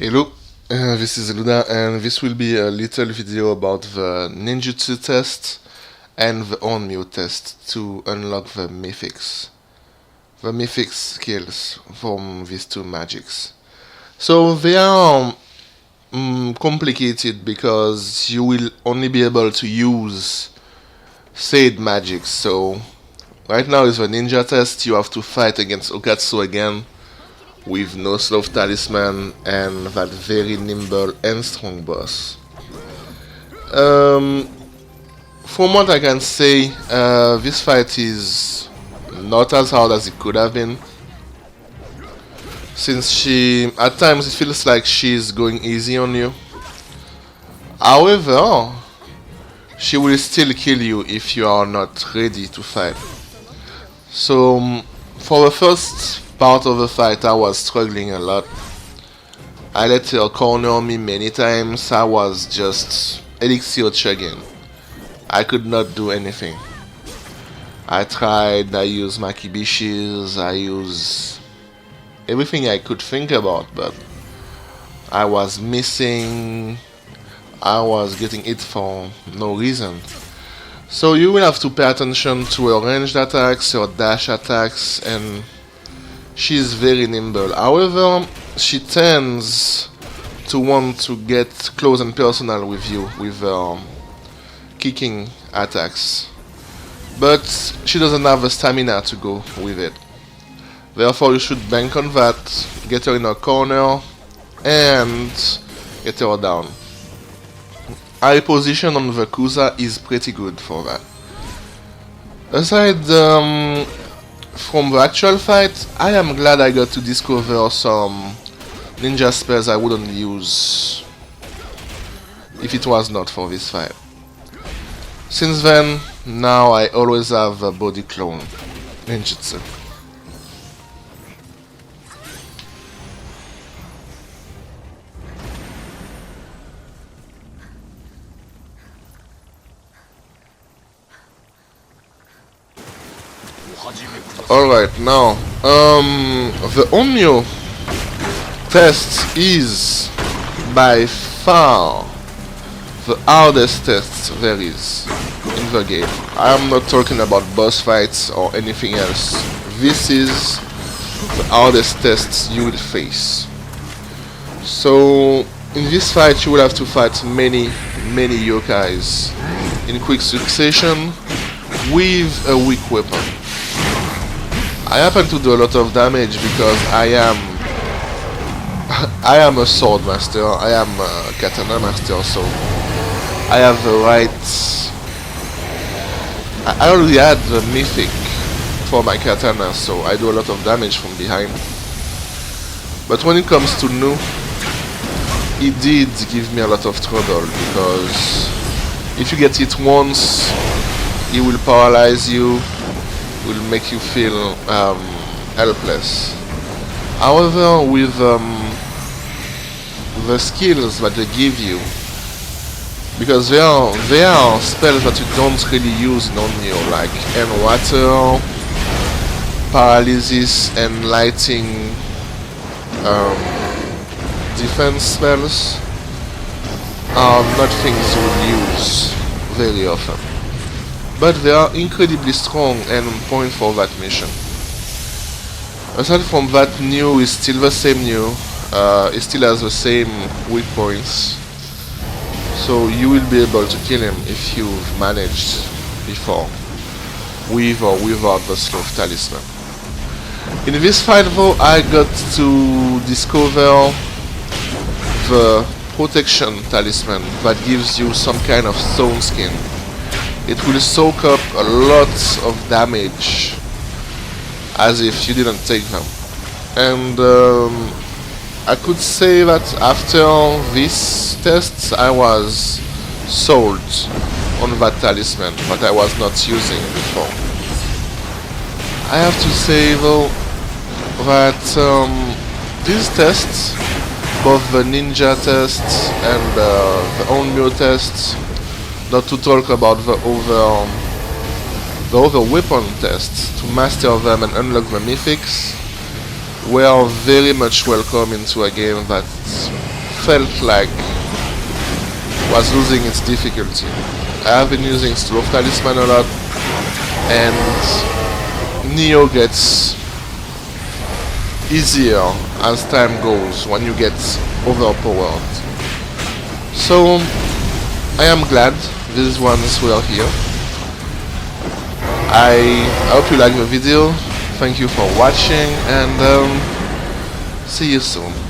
Hello, this is Luna, and this will be a little video about the ninjutsu test and the onmyo test to unlock the mythic skills from these two magics. So they are complicated because you will only be able to use said magics. So right now is the ninja test. You have to fight against Okatsu again with no slow talisman and that very nimble and strong boss. From what I can say, this fight is not as hard as it could have been, since at times it feels like she's going easy on you. However, she will still kill you if you are not ready to fight. So for the first part of the fight, I was struggling a lot. I let her corner me many times. I was just elixir chugging. I could not do anything. I tried, I used makibishis, I used everything I could think about, but I was missing. I was getting hit for no reason. So you will have to pay attention to her ranged attacks, her dash attacks, and she's very nimble. However, she tends to want to get close and personal with you with kicking attacks. But she doesn't have the stamina to go with it. Therefore, you should bank on that, get her in a corner, and get her down. Eye position on the Kusa is pretty good for that. Aside from the actual fight, I am glad I got to discover some ninja spells I wouldn't use if it was not for this fight. Since then, now I always have a body clone ninjutsu. Alright, now, the onmyo test is by far the hardest test there is in the game. I am not talking about boss fights or anything else. This is the hardest test you will face. So, in this fight you will have to fight many yokais in quick succession with a weak weapon. I happen to do a lot of damage because I am a sword master, I am a katana master, so I have the right. I already had the mythic for my katana, so I do a lot of damage from behind. But when it comes to Nu, it did give me a lot of trouble because if you get hit once, it will paralyze you, will make you feel helpless. However, with the skills that they give you, because they are spells that you don't really use in onmyo, like end water, paralysis, and lighting defense spells are not things you will use very often. But they are incredibly strong and on point for that mission. Aside from that, Nioh is still the same Nioh. It still has the same weak points. So you will be able to kill him if you've managed before, with or without the slow talisman. In this fight though, I got to discover the protection talisman that gives you some kind of stone skin. It will soak up a lot of damage as if you didn't take them. And I could say that after this test I was sold on that talisman, but I was not using before. I have to say though that these tests, both the ninja test and the onmyo test, not to talk about the other weapon tests, to master them and unlock the mythics, were very much welcome into a game that felt like was losing its difficulty. I have been using Slow Talisman a lot, and Nioh gets easier as time goes when you get overpowered. So I am glad these ones were here. I hope you like the video. Thank you for watching, and see you soon.